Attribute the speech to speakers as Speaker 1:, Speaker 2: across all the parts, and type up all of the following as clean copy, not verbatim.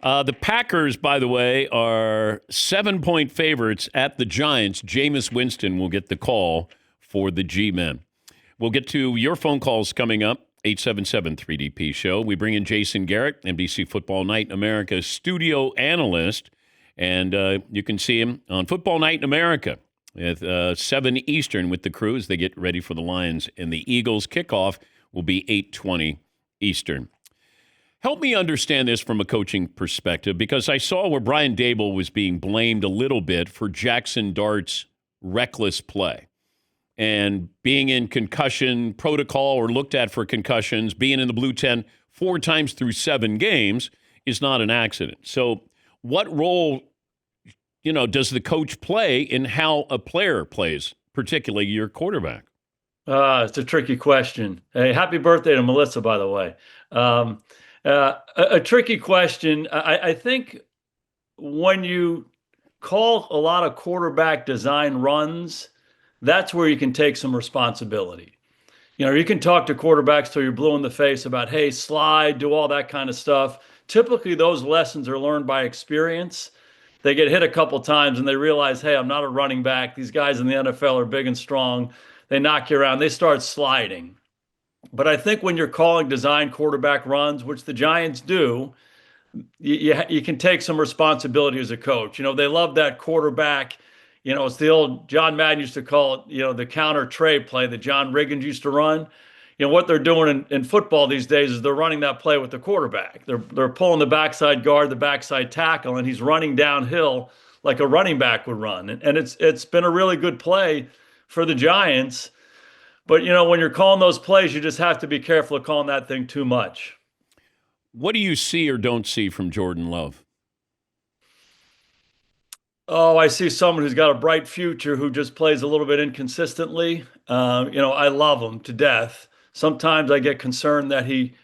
Speaker 1: The Packers, by the way, are 7-point favorites at the Giants. Jameis Winston will get the call for the G-Men. We'll get to your phone calls coming up, 877-3DP Show. We bring in Jason Garrett, NBC Football Night in America studio analyst, and you can see him on Football Night in America at 7 Eastern with the crew as they get ready for the Lions and the Eagles. Kickoff will be 8:20 Eastern. Help me understand this from a coaching perspective, because I saw where Brian Daboll was being blamed a little bit for Jackson Dart's reckless play and being in concussion protocol or looked at for concussions, being in the blue tent 4 times through 7 games is not an accident. So what role, does the coach play in how a player plays, particularly your quarterback?
Speaker 2: It's a tricky question. Hey, happy birthday to Melissa, by the way. A tricky question. I think when you call a lot of quarterback design runs, that's where you can take some responsibility. You can talk to quarterbacks till you're blue in the face about, hey, slide, do all that kind of stuff. Typically, those lessons are learned by experience. They get hit a couple times and they realize, hey, I'm not a running back. These guys in the NFL are big and strong. They knock you around. They start sliding. But I think when you're calling design quarterback runs, which the Giants do, you can take some responsibility as a coach. They love that quarterback. It's the old John Madden used to call it, the counter trade play that John Riggins used to run. What they're doing in football these days is they're running that play with the quarterback. They're pulling the backside guard, the backside tackle, and he's running downhill like a running back would run. And it's been a really good play for the Giants. But, when you're calling those plays, you just have to be careful of calling that thing too much.
Speaker 1: What do you see or don't see from Jordan Love?
Speaker 2: Oh, I see someone who's got a bright future who just plays a little bit inconsistently. I love him to death. Sometimes I get concerned that he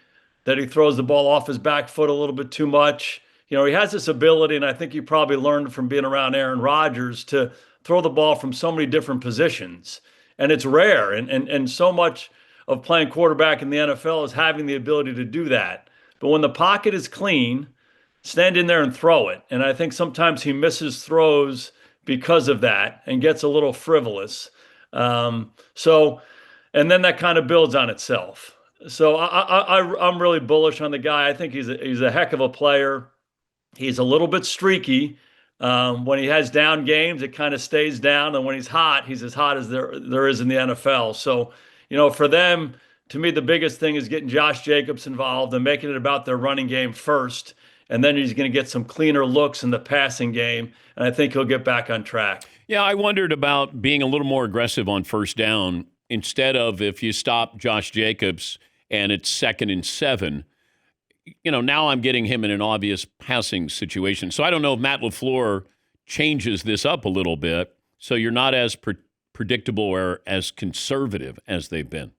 Speaker 2: throws the ball off his back foot a little bit too much. He has this ability, and I think he probably learned from being around Aaron Rodgers, to throw the ball from so many different positions. And it's rare. And so much of playing quarterback in the NFL is having the ability to do that. But when the pocket is clean, stand in there and throw it. And I think sometimes he misses throws because of that and gets a little frivolous. And then that kind of builds on itself. So I'm really bullish on the guy. I think he's a heck of a player. He's a little bit streaky. When he has down games, it kind of stays down. And when he's hot, he's as hot as there is in the NFL. So, for them, to me, the biggest thing is getting Josh Jacobs involved and making it about their running game first. And then he's going to get some cleaner looks in the passing game. And I think he'll get back on track.
Speaker 1: Yeah, I wondered about being a little more aggressive on first down instead of, if you stop Josh Jacobs and it's 2nd and 7, now I'm getting him in an obvious passing situation. So I don't know if Matt LaFleur changes this up a little bit so you're not as predictable or as conservative as they've been.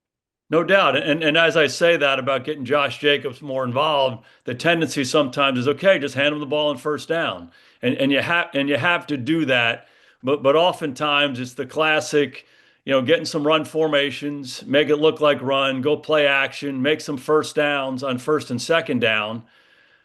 Speaker 2: No doubt. And as I say that about getting Josh Jacobs more involved, the tendency sometimes is, okay, just hand him the ball on first down. And you have to do that. But oftentimes it's the classic, getting some run formations, make it look like run, go play action, make some first downs on 1st and 2nd down.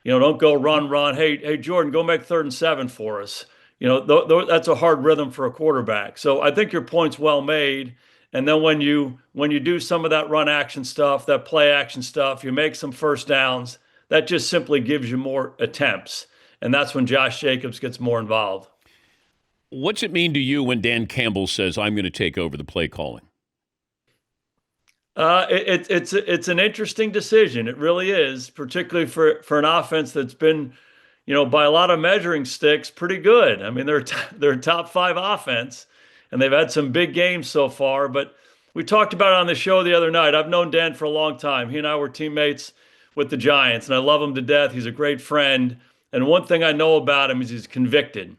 Speaker 2: Don't go run. Hey, Jordan, go make 3rd and 7 for us. That's a hard rhythm for a quarterback. So I think your point's well made. And then when you do some of that run action stuff, that play action stuff, you make some first downs, that just simply gives you more attempts. And that's when Josh Jacobs gets more involved.
Speaker 1: What's it mean to you when Dan Campbell says, I'm going to take over the play calling?
Speaker 2: It's an interesting decision. It really is, particularly for an offense that's been, by a lot of measuring sticks, pretty good. I mean, they're a top 5 offense, and they've had some big games so far. But we talked about it on the show the other night. I've known Dan for a long time. He and I were teammates with the Giants, and I love him to death. He's a great friend. And one thing I know about him is he's convicted.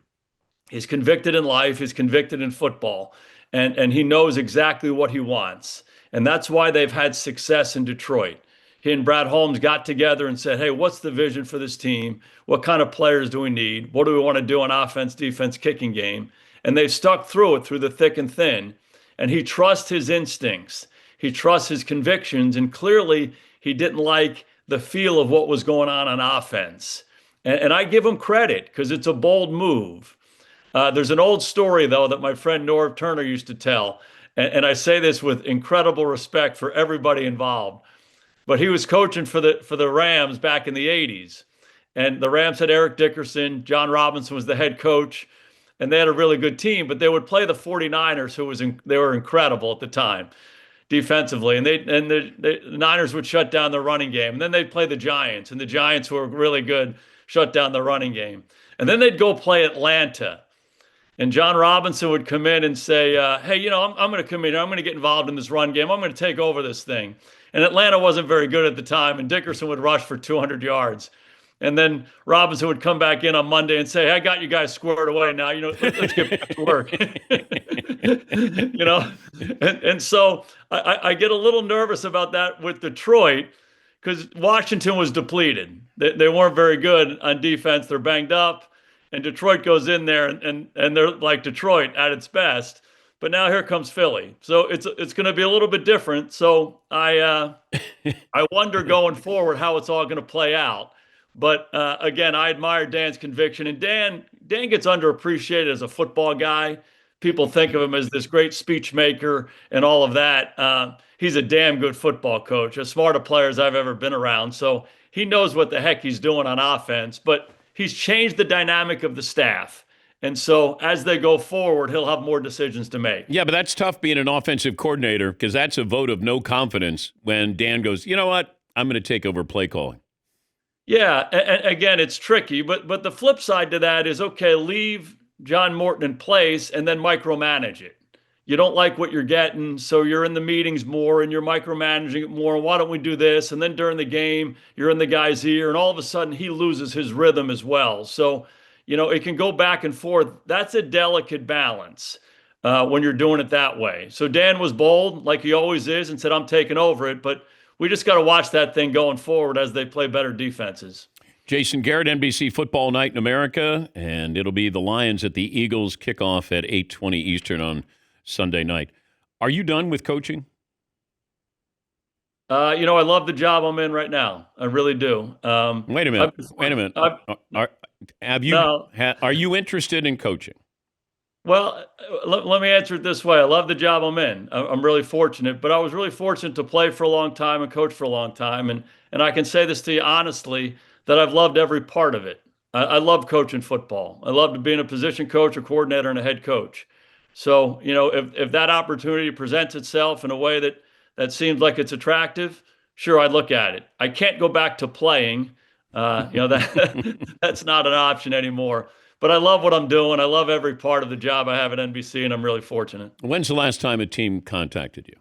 Speaker 2: He's convicted in life. He's convicted in football. And he knows exactly what he wants. And that's why they've had success in Detroit. He and Brad Holmes got together and said, hey, what's the vision for this team? What kind of players do we need? What do we want to do on offense, defense, kicking game? And they've stuck through it through the thick and thin. And he trusts his instincts. He trusts his convictions. And clearly, he didn't like the feel of what was going on offense. And I give him credit because it's a bold move. There's an old story, though, that my friend Norv Turner used to tell. And I say this with incredible respect for everybody involved. But he was coaching for the Rams back in the 80s. And the Rams had Eric Dickerson. John Robinson was the head coach. And they had a really good team. But they would play the 49ers, they were incredible at the time defensively. And the Niners would shut down the running game. And then they'd play the Giants. And the Giants, who were really good, shut down the running game. And then they'd go play Atlanta. And John Robinson would come in and say, hey, I'm going to come in. I'm going to get involved in this run game. I'm going to take over this thing. And Atlanta wasn't very good at the time. And Dickerson would rush for 200 yards. And then Robinson would come back in on Monday and say, hey, I got you guys squared away now. Let's get back to work. And so I get a little nervous about that with Detroit because Washington was depleted. They weren't very good on defense. They're banged up. And Detroit goes in there and they're like Detroit at its best. But now here comes Philly. So it's going to be a little bit different. So I wonder going forward how it's all going to play out. But again, I admire Dan's conviction. And Dan gets underappreciated as a football guy. People think of him as this great speech maker and all of that. He's a damn good football coach, as smart a player as I've ever been around. So he knows what the heck he's doing on offense. But he's changed the dynamic of the staff. And so as they go forward, he'll have more decisions to make.
Speaker 1: Yeah, but that's tough being an offensive coordinator because that's a vote of no confidence when Dan goes, you know what, I'm going to take over play calling.
Speaker 2: Yeah, and again, it's tricky. But the flip side to that is, okay, leave John Morton in place and then micromanage it. You don't like what you're getting, so you're in the meetings more and you're micromanaging it more. Why don't we do this? And then during the game, you're in the guy's ear, and all of a sudden he loses his rhythm as well. So, it can go back and forth. That's a delicate balance when you're doing it that way. So Dan was bold, like he always is, and said, I'm taking over it. But we just got to watch that thing going forward as they play better defenses.
Speaker 1: Jason Garrett, NBC Football Night in America, and it'll be the Lions at the Eagles kickoff at 8:20 Eastern on Sunday night. Are you done with coaching?
Speaker 2: I love the job I'm in right now. I really do.
Speaker 1: Wait a minute. Are you interested in coaching?
Speaker 2: Well, let me answer it this way. I love the job I'm in. I'm really fortunate, but I was really fortunate to play for a long time and coach for a long time. And I can say this to you honestly, that I've loved every part of it. I love coaching football. I love being a position coach, a coordinator, and a head coach. So, if that opportunity presents itself in a way that seems like it's attractive, sure, I'd look at it. I can't go back to playing. That's not an option anymore. But I love what I'm doing. I love every part of the job I have at NBC, and I'm really fortunate.
Speaker 1: When's the last time a team contacted you?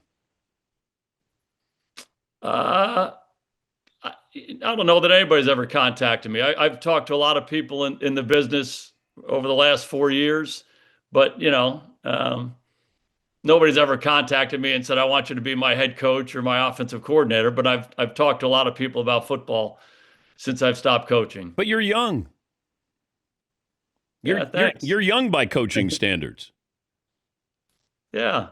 Speaker 2: I don't know that anybody's ever contacted me. I've talked to a lot of people in the business over the last 4 years, but nobody's ever contacted me and said, I want you to be my head coach or my offensive coordinator. But I've talked to a lot of people about football since I've stopped coaching.
Speaker 1: But you're young. You're young by coaching standards.
Speaker 2: Yeah.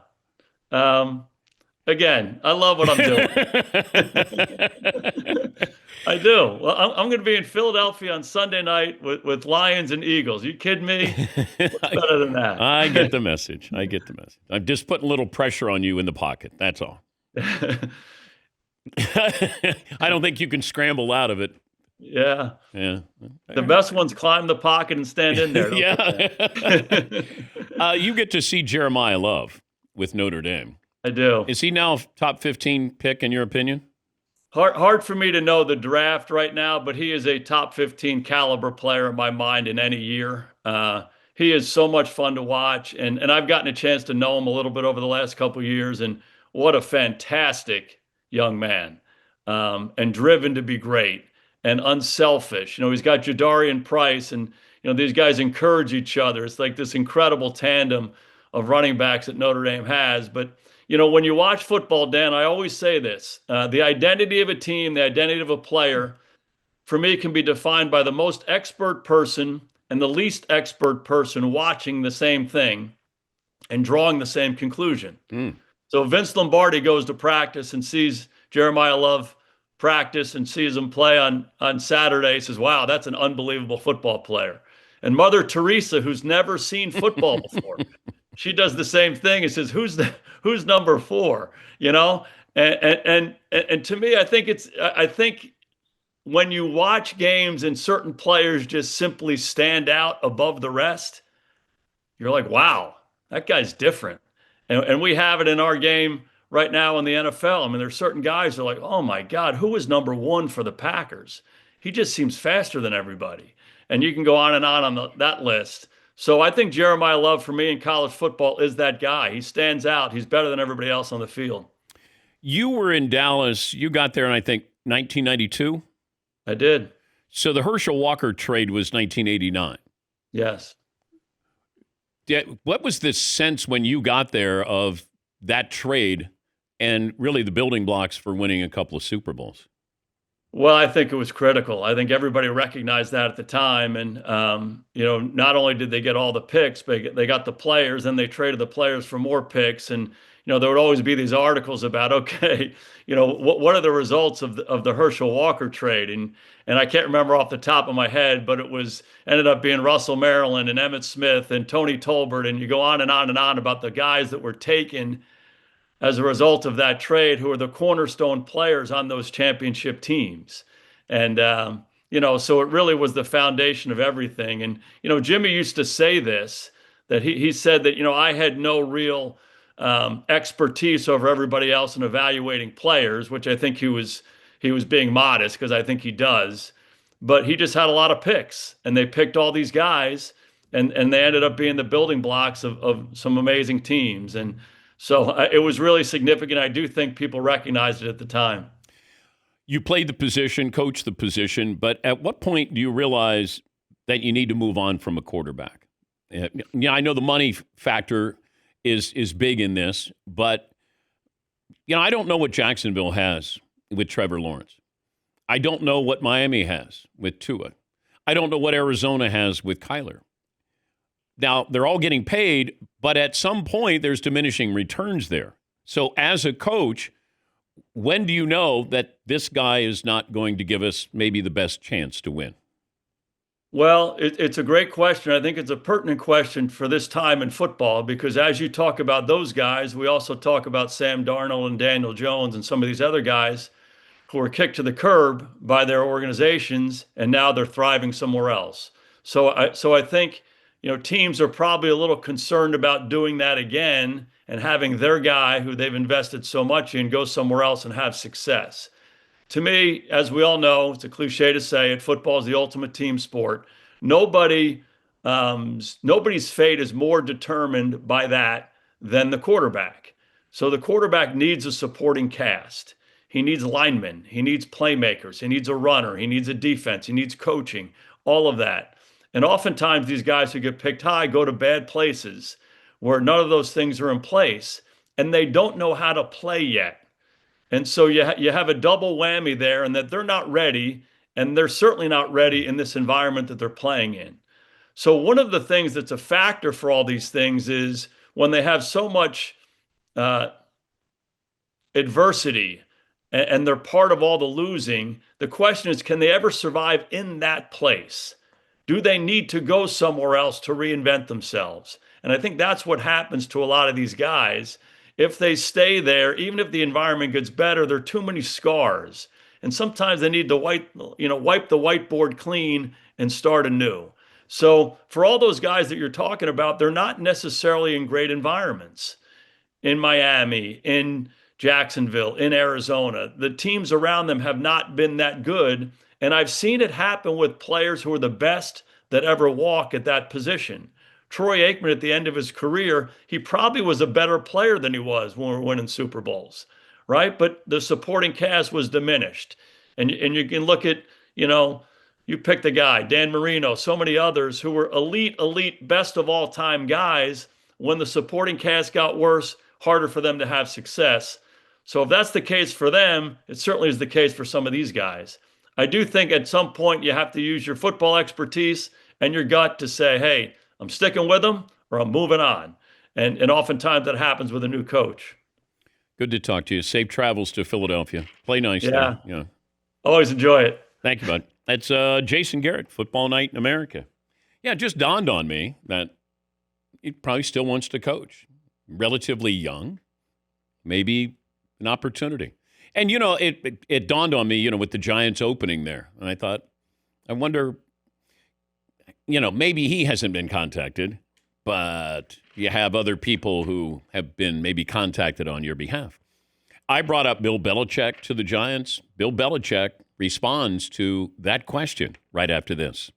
Speaker 2: Again, I love what I'm doing. I do. Well, I'm going to be in Philadelphia on Sunday night with Lions and Eagles. You kidding me? What's better than that?
Speaker 1: I get the message. I'm just putting a little pressure on you in the pocket. That's all. I don't think you can scramble out of it.
Speaker 2: Yeah.
Speaker 1: Yeah.
Speaker 2: The best ones climb the pocket and stand in there.
Speaker 1: Yeah. You get to see Jeremiah Love with Notre Dame.
Speaker 2: I do.
Speaker 1: Is he now top 15 pick in your opinion?
Speaker 2: Hard for me to know the draft right now, but he is a top 15 caliber player in my mind in any year. He is so much fun to watch, and I've gotten a chance to know him a little bit over the last couple of years, and what a fantastic young man, and driven to be great. And unselfish. He's got Jadarian Price, and these guys encourage each other. It's like this incredible tandem of running backs that Notre Dame has. But when you watch football, Dan, I always say this: the identity of a team, the identity of a player, for me, can be defined by the most expert person and the least expert person watching the same thing and drawing the same conclusion. So Vince Lombardi goes to practice and sees Jeremiah Love practice and sees him play on Saturday, he says, "Wow, that's an unbelievable football player." And Mother Teresa, who's never seen football before, she does the same thing and says, "Who's number 4?" You know, and to me, I think when you watch games and certain players just simply stand out above the rest, you're like, wow, that guy's different. And we have it in our game right now in the NFL. I mean, there's certain guys that are like, oh my God, who is number 1 for the Packers? He just seems faster than everybody. And you can go on and on that list. So I think Jeremiah Love for me in college football is that guy. He stands out. He's better than everybody else on the field.
Speaker 1: You were in Dallas. You got there in, I think, 1992?
Speaker 2: I did.
Speaker 1: So the Herschel Walker trade was 1989.
Speaker 2: Yes.
Speaker 1: What was the sense when you got there of that trade and really the building blocks for winning a couple of Super Bowls?
Speaker 2: Well, I think it was critical. I think everybody recognized that at the time. And, not only did they get all the picks, but they got the players and they traded the players for more picks. And, there would always be these articles about, okay, what are the results of the Herschel Walker trade? And I can't remember off the top of my head, but ended up being Russell Maryland and Emmitt Smith and Tony Tolbert. And you go on and on and on about the guys that were taken as a result of that trade, who are the cornerstone players on those championship teams. And, so it really was the foundation of everything. And, Jimmy used to say this, that he said that, I had no real expertise over everybody else in evaluating players, which I think he was being modest, because I think he does. But he just had a lot of picks, and they picked all these guys, and they ended up being the building blocks of some amazing teams. And so it was really significant. I do think people recognized it at the time.
Speaker 1: You played the position, coached the position, but at what point do you realize that you need to move on from a quarterback? Yeah, I know the money factor is big in this, but I don't know what Jacksonville has with Trevor Lawrence. I don't know what Miami has with Tua. I don't know what Arizona has with Kyler. Now, they're all getting paid, but at some point, there's diminishing returns there. So as a coach, when do you know that this guy is not going to give us maybe the best chance to win?
Speaker 2: Well, it's a great question. I think it's a pertinent question for this time in football, because as you talk about those guys, we also talk about Sam Darnold and Daniel Jones and some of these other guys who were kicked to the curb by their organizations, and now they're thriving somewhere else. So I think teams are probably a little concerned about doing that again and having their guy who they've invested so much in go somewhere else and have success. To me, as we all know, it's a cliche to say it, football is the ultimate team sport. Nobody's fate is more determined by that than the quarterback. So the quarterback needs a supporting cast. He needs linemen. He needs playmakers. He needs a runner. He needs a defense. He needs coaching, all of that. And oftentimes these guys who get picked high go to bad places where none of those things are in place, and they don't know how to play yet. And so you have a double whammy there, and that they're not ready, and they're certainly not ready in this environment that they're playing in. So one of the things that's a factor for all these things is when they have so much adversity and they're part of all the losing, the question is, can they ever survive in that place? Do they need to go somewhere else to reinvent themselves? And I think that's what happens to a lot of these guys. If they stay there, even if the environment gets better, there are too many scars. And sometimes they need to wipe the whiteboard clean and start anew. So for all those guys that you're talking about, they're not necessarily in great environments. In Miami, in Jacksonville, in Arizona, the teams around them have not been that good. And I've seen it happen with players who are the best that ever walk at that position. Troy Aikman, at the end of his career, he probably was a better player than he was when we were winning Super Bowls, right? But the supporting cast was diminished. And you can look at, you pick the guy, Dan Marino, so many others who were elite, best of all time guys. When the supporting cast got worse, harder for them to have success. So if that's the case for them, it certainly is the case for some of these guys. I do think at some point you have to use your football expertise and your gut to say, hey, I'm sticking with them or I'm moving on. And oftentimes that happens with a new coach.
Speaker 1: Good to talk to you. Safe travels to Philadelphia. Play nice there. Yeah.
Speaker 2: Always enjoy it.
Speaker 1: Thank you, bud. That's Jason Garrett, Football Night in America. Yeah, it just dawned on me that he probably still wants to coach. Relatively young, maybe an opportunity. And, it dawned on me, with the Giants opening there. And I thought, I wonder, maybe he hasn't been contacted, but you have other people who have been maybe contacted on your behalf. I brought up Bill Belichick to the Giants. Bill Belichick responds to that question right after this.